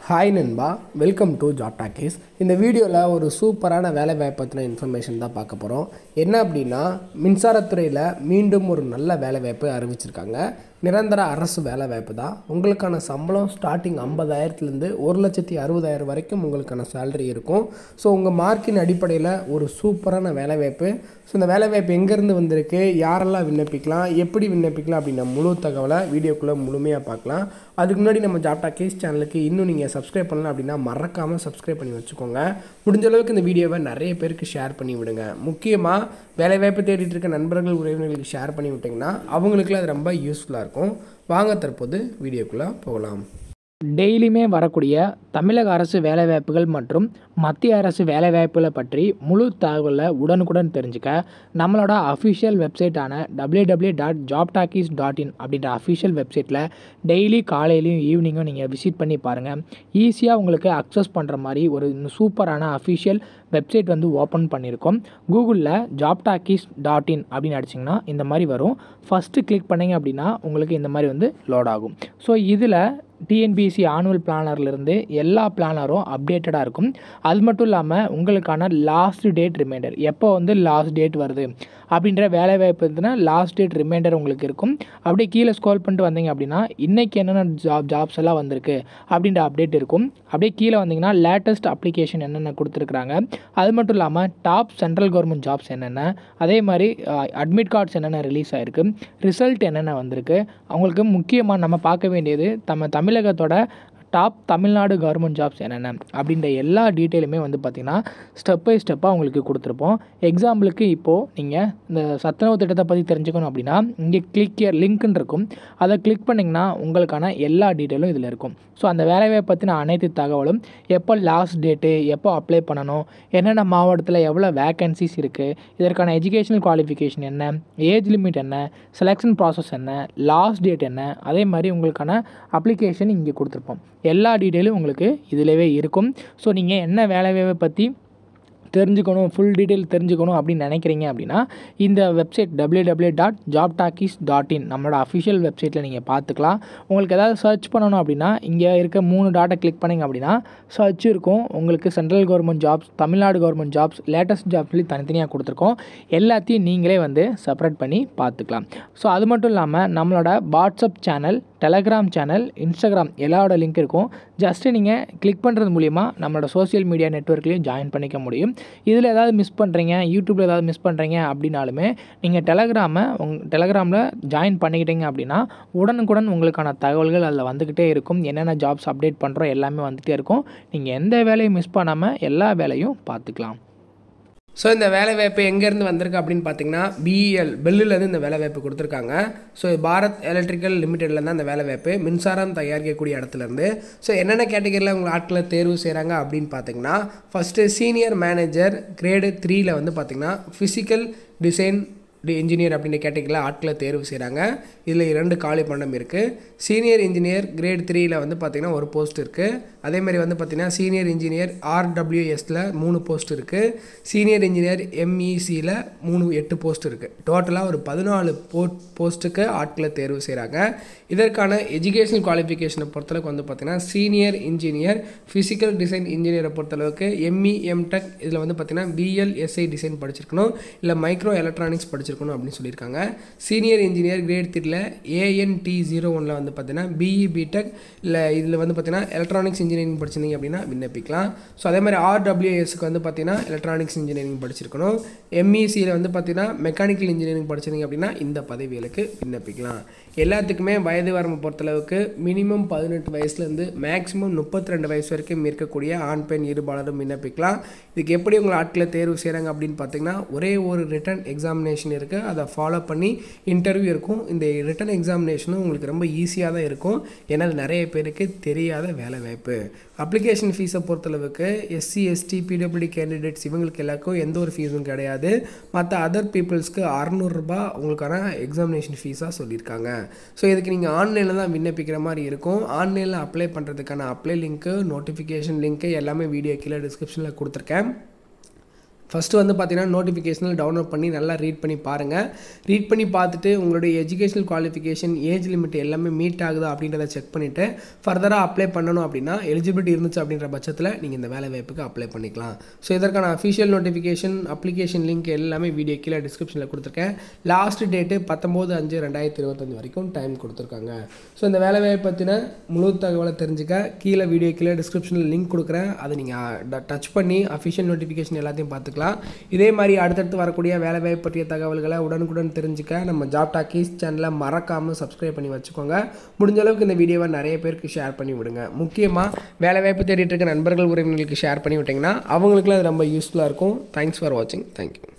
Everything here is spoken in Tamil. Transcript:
ஹாய் நண்பா, வெல்கம் டு ஜாப் டாக்கீஸ். இந்த வீடியோவில் ஒரு சூப்பரான வேலை வாய்ப்பு பற்றின இன்ஃபர்மேஷன் தான் பார்க்க போகிறோம். என்ன அப்படின்னா, மின்சாரத்துறையில் மீண்டும் ஒரு நல்ல வேலை வாய்ப்பு அறிவிச்சிருக்காங்க. நிரந்தர அரசு வேலை வாய்ப்பு தான். உங்களுக்கான சம்பளம் ஸ்டார்டிங் 50,000லேருந்து 1,60,000 வரைக்கும் உங்களுக்கான சேலரி இருக்கும். ஸோ உங்கள் மார்க்கின் அடிப்படையில் ஒரு சூப்பரான வேலை வாய்ப்பு. ஸோ இந்த வேலை வாய்ப்பு எங்கேருந்து வந்திருக்கு, யாரெல்லாம் விண்ணப்பிக்கலாம், எப்படி விண்ணப்பிக்கலாம் அப்படின்ற முழு தகவலை வீடியோக்குள்ளே முழுமையாக பார்க்கலாம். அதுக்கு முன்னாடி நம்ம ஜாப் டாக்கீஸ் சேனலுக்கு இன்னும் நீங்கள் சப்ஸ்கிரைப் பண்ணலாம் அப்படின்னா மறக்காமல் சப்ஸ்கிரைப் பண்ணி வச்சுக்கோங்க. முடிஞ்ச அளவுக்கு இந்த வீடியோவை நிறைய பேருக்கு ஷேர் பண்ணி விடுங்க. முக்கியமாக வேலைவாய்ப்பு தேடிட்டு இருக்க நண்பர்கள் உறவினர்களுக்கு ஷேர் பண்ணி விட்டிங்கன்னா அவங்களுக்குலாம் அது ரொம்ப யூஸ்ஃபுல்லாக இருக்கும். வாங்க தற்போது வீடியோக்குள்ளே போகலாம். டெய்லியுமே வரக்கூடிய தமிழக அரசு வேலைவாய்ப்புகள் மற்றும் மத்திய அரசு வேலைவாய்ப்புகளை பற்றி முழு தகவலை உடனுக்குடன் தெரிஞ்சுக்க நம்மளோட அஃபிஷியல் வெப்சைட்டான www.jobtalkies.in அப்படின்ற அஃபிஷியல் வெப்சைட்டில் டெய்லி காலையிலையும் ஈவினிங்கும் நீங்கள் விசிட் பண்ணி பாருங்கள். ஈஸியாக உங்களுக்கு அக்சஸ் பண்ணுற மாதிரி ஒரு சூப்பரான அஃபிஷியல் வெப்சைட் ஓப்பன் பண்ணியிருக்கோம். கூகுளில் jobtalkies.in அப்படின்னு அடிச்சிங்கன்னா இந்த மாதிரி வரும். ஃபஸ்ட்டு கிளிக் பண்ணிங்க அப்படின்னா உங்களுக்கு இந்த மாதிரி லோட் ஆகும். ஸோ இதில் டிஎன்பிஎஸ்சி ஆனுவல் பிளானர்லேருந்து எல்லா பிளானரும் அப்டேட்டடாக இருக்கும். அது மட்டும் இல்லாமல் உங்களுக்கான லாஸ்ட் டேட் ரிமைண்டர், எப்போ லாஸ்ட் டேட் வருது அப்படின்ற வேலைவாய்ப்பு இருந்துன்னா லாஸ்ட் டேட் ரிமைண்டர் உங்களுக்கு இருக்கும். அப்படியே கீழே ஸ்க்ரோல் பண்ணிட்டு வந்தீங்க அப்படின்னா இன்றைக்கி என்னென்ன ஜாப்ஸ் எல்லாம் வந்திருக்கு அப்படின்ற அப்டேட் இருக்கும். அப்படியே கீழே வந்தீங்கன்னா லேட்டஸ்ட் அப்ளிகேஷன் என்னென்ன கொடுத்துருக்குறாங்க, அது மட்டும் இல்லாமல் டாப் சென்ட்ரல் கவர்மெண்ட் ஜாப்ஸ் என்னென்ன, அதே மாதிரி அட்மிட் கார்ட்ஸ் என்னென்ன ரிலீஸ் ஆகிருக்கு, ரிசல்ட் என்னென்ன வந்திருக்கு. அவங்களுக்கு முக்கியமாக நம்ம பார்க்க வேண்டியது தமிழகத்தோட டாப் தமிழ்நாடு கவர்மெண்ட் ஜாப்ஸ் என்னென்ன அப்படின்ற எல்லா டீட்டெயிலுமே பார்த்திங்கன்னா ஸ்டெப் பை ஸ்டெப்பாக உங்களுக்கு கொடுத்துருப்போம். எக்ஸாம்பிளுக்கு இப்போது நீங்கள் இந்த சத்துணவு திட்டத்தை பற்றி தெரிஞ்சுக்கணும் அப்படின்னா இங்கே கிளிக் லிங்க்னு இருக்கும். அதை கிளிக் பண்ணிங்கன்னா உங்களுக்கான எல்லா டீட்டெயிலும் இதில் இருக்கும். ஸோ அந்த வேலைவாய்ப்பை பற்றின அனைத்து தகவலும், எப்போ லாஸ்ட் டேட்டு, எப்போ அப்ளை பண்ணணும், என்னென்ன மாவட்டத்தில் எவ்வளோ வேக்கன்சிஸ் இருக்குது, இதற்கான எஜுகேஷனல் குவாலிஃபிகேஷன் என்ன, ஏஜ் லிமிட் என்ன, செலெக்ஷன் ப்ராசஸ் என்ன, லாஸ்ட் டேட் என்ன, அதே மாதிரி உங்களுக்கான அப்ளிகேஷன் இங்கே கொடுத்துருப்போம். எல்லா டீட்டெயிலும் உங்களுக்கு இதிலவே இருக்கும். ஸோ நீங்கள் என்ன வேலைவாய்ப்பை பற்றி தெரிஞ்சுக்கணும், ஃபுல் டீட்டெயில் தெரிஞ்சுக்கணும் அப்படின்னு நினைக்கிறீங்க அப்படின்னா இந்த வெப்சைட் www.jobtalkies.in நம்மளோட அஃபிஷியல் வெப்சைட்டில் நீங்கள் பார்த்துக்கலாம். உங்களுக்கு ஏதாவது சர்ச் பண்ணணும் அப்படின்னா இங்கே இருக்க 3 டாட்டை கிளிக் பண்ணிங்க அப்படின்னா சர்ச் இருக்கும். உங்களுக்கு central government jobs, Tamil Nadu government jobs, latest jobs சொல்லி தனித்தனியாக கொடுத்துருக்கோம். எல்லாத்தையும் நீங்களே செப்பரேட் பண்ணி பார்த்துக்கலாம். ஸோ அது மட்டும் இல்லாமல் நம்மளோட WhatsApp channel, Telegram channel, Instagram எல்லாரோட லிங்க் இருக்கும். ஜஸ்ட்டு நீங்கள் கிளிக் பண்ணுறது மூலிமா நம்மளோட சோஷியல் மீடியா நெட்வொர்க்லேயும் ஜாயின் பண்ணிக்க முடியும். இதில் ஏதாவது மிஸ் பண்ணுறீங்க, யூடியூப்பில் ஏதாவது மிஸ் பண்ணுறீங்க அப்படின்னாலுமே நீங்கள் டெலகிராமில் ஜாயின் பண்ணிக்கிட்டீங்க அப்படின்னா உடனுக்குடன் உங்களுக்கான தகவல்கள் அதில் வந்துக்கிட்டே இருக்கும். என்னென்ன ஜாப்ஸ் அப்டேட் பண்ணுறோம் எல்லாமே வந்துகிட்டே இருக்கும். நீங்கள் எந்த வேலையும் மிஸ் பண்ணாமல் எல்லா வேலையும் பார்த்துக்கலாம். ஸோ இந்த வேலைவாய்ப்பு எங்கேருந்து வந்திருக்கு அப்படின்னு பார்த்தீங்கன்னா பெல்லுலேருந்து இந்த வேலைவாய்ப்பு கொடுத்துருக்காங்க. ஸோ பாரத் எலக்ட்ரிக்கல் லிமிடெட்லேருந்து அந்த வேலைவாய்ப்பு மின்சாரம் தயாரிக்கக்கூடிய இடத்துலேருந்து. ஸோ என்னென்ன கேட்டகரியில் உங்கள் ஆட்களை தேர்வு செய்கிறாங்க அப்படின்னு பார்த்தீங்கன்னா, ஃபஸ்ட்டு சீனியர் மேனேஜர் கிரேடு 3ல் பார்த்தீங்கன்னா ஃபிசிக்கல் டிசைன் இன்ஜினியர் அப்படின்ற கேட்டகரியில் ஆட்களை தேர்வு செய்கிறாங்க. இதில் 2 காலி பண்டம் இருக்குது. சீனியர் இன்ஜினியர் கிரேட் 3ல் பார்த்திங்கன்னா ஒரு போஸ்ட் இருக்குது. அதேமாதிரி பார்த்திங்கன்னா சீனியர் இன்ஜினியர் RWSல 3 போஸ்ட் இருக்குது. சீனியர் இன்ஜினியர் MECயில் 8 போஸ்ட் இருக்குது. டோட்டலாக ஒரு 14 போஸ்ட்டுக்கு ஆட்களை தேர்வு செய்கிறாங்க. இதற்கான எஜுகேஷனல் குவாலிஃபிகேஷனை பொறுத்தளவுக்கு பார்த்திங்கன்னா சீனியர் இன்ஜினியர் ஃபிசிக்கல் டிசைன் இன்ஜினியரை பொறுத்தளவுக்கு ME MTech இதில் பார்த்திங்கன்னா VLSI டிசைன் படிச்சிருக்கணும், இல்லை மைக்ரோ எலக்ட்ரானிக்ஸ் படிச்சிருக்கணும் அப்படின்னு சொல்லியிருக்காங்க. சீனியர் இன்ஜினியர் கிரேட் 3ல் ANT01ல் பார்த்தீங்கன்னா BE BTech இல்லை இதில் பார்த்தீங்கன்னா எலக்ட்ரானிக்ஸ் இன்ஜினியரிங் படிச்சிருந்தீங்க அப்படின்னா விண்ணப்பிக்கலாம். ஸோ அதே மாதிரி RWSக்கு பார்த்தீங்கன்னா எலக்ட்ரானிக்ஸ் இன்ஜினியரிங் படிச்சிருக்கணும். MECயில் பார்த்தீங்கன்னா மெக்கானிக்கல் இன்ஜினியரிங் படிச்சிருந்தீங்க அப்படின்னா இந்த பதவிகளுக்கு விண்ணப்பிக்கலாம். எல்லாத்துக்குமே வயது வரம்பு பொறுத்தளவுக்கு மினிமம் 18 வயசுலேருந்து மேக்ஸிமம் 32 வயசு வரைக்கும் இருக்கக்கூடிய ஆண் பெண் இருபாலரும் விண்ணப்பிக்கலாம். இதுக்கு எப்படி உங்களை ஆட்களை தேர்வு செய்கிறாங்க அப்படின்னு பார்த்தீங்கன்னா ஒரே ஒரு ரிட்டன் எக்ஸாமினேஷன் இருக்குது. அதை ஃபாலோ பண்ணி இன்டர்வியூ இருக்கும். இந்த ரிட்டன் எக்ஸாமினேஷனும் உங்களுக்கு ரொம்ப ஈஸியாக தான் இருக்கும். ஏன்னா அது நிறைய பேருக்கு தெரியாத வேலை வாய்ப்பு. அப்ளிகேஷன் ஃபீஸை பொறுத்தளவுக்கு SC ST PWD கேண்டிடேட்ஸ் இவங்களுக்கு எல்லாருக்கும் எந்த ஒரு ஃபீஸும் கிடையாது. மற்ற அதர் பீப்புள்ஸ்க்கு 600 ரூபாய் உங்களுக்கான எக்ஸாமினேஷன் ஃபீஸாக சொல்லியிருக்காங்க. ஸோ இதுக்கு நீங்கள் ஆன்லைனில் தான் விண்ணப்பிக்கிற மாதிரி இருக்கும். ஆன்லைனில் அப்ளை பண்ணுறதுக்கான அப்ளை லிங்க்கு, நோட்டிஃபிகேஷன் லிங்க்கு எல்லாமே வீடியோ கீழே டிஸ்கிரிப்ஷனில் கொடுத்துருக்கேன். ஃபஸ்ட்டு வந்து பார்த்தீங்கன்னா நோட்டிஃபிகேஷனில் டவுன்லோட் பண்ணி நல்லா ரீட் பண்ணி பாருங்கள். ரீட் பண்ணி பார்த்துட்டு உங்களுடைய எஜுகேஷனல் குவாலிஃபிகேஷன், ஏஜ் லிமிட் எல்லாமே மீட் ஆகுதா அப்படின்றத செக் பண்ணிவிட்டு ஃபர்தராக அப்ளை பண்ணணும் அப்படின்னா எலிஜிபிலிட்டி இருந்துச்சு அப்படின்ற பட்சத்தில் நீங்கள் இந்த வேலை வாய்ப்புக்கு அப்ளை பண்ணிக்கலாம். ஸோ இதற்கான அஃபிஷியல் நோட்டிஃபிகேஷன், அப்ளிகேஷன் லிங்க் எல்லாமே வீடியோ கீழே டிஸ்கிரிப்ஷனில் கொடுத்துருக்கேன். லாஸ்ட் டேட்டு 19/5/2025 வரைக்கும் டைம் கொடுத்துருக்காங்க. ஸோ இந்த வேலை வாய்ப்பு பற்றின முழு தகவலை தெரிஞ்சுக்க கீழே வீடியோ கீழே டிஸ்கிரிப்ஷனில் லிங்க் கொடுக்குறேன். அதை நீங்கள் டச் பண்ணி அஃபிஷியல் நோட்டிஃபிகேஷன் எல்லாத்தையும் பார்த்துக்கலாம். இதே மாதிரி அடுத்தடுத்து வரக்கூடிய வேலைவாய்ப்பு பற்றிய தகவல்களை உடனுக்குடன் தெரிஞ்சுக்க நம்ம ஜாப் டாக்கீஸ் சேனலை மறக்காமல் சப்ஸ்கிரைப் பண்ணி வச்சுக்கோங்க. முடிஞ்ச அளவுக்கு இந்த வீடியோவை நிறைய பேருக்கு ஷேர் பண்ணி விடுங்க. முக்கியமாக வேலைவாய்ப்பு தேடிட்டு இருக்க நண்பர்கள், உறவினர்களுக்கு ஷேர் பண்ணி விட்டிங்கன்னா அவங்களுக்குலாம் அது ரொம்ப யூஸ்ஃபுல்லாக இருக்கும். தேங்க்ஸ் ஃபார் வாட்சிங். தேங்க்யூ.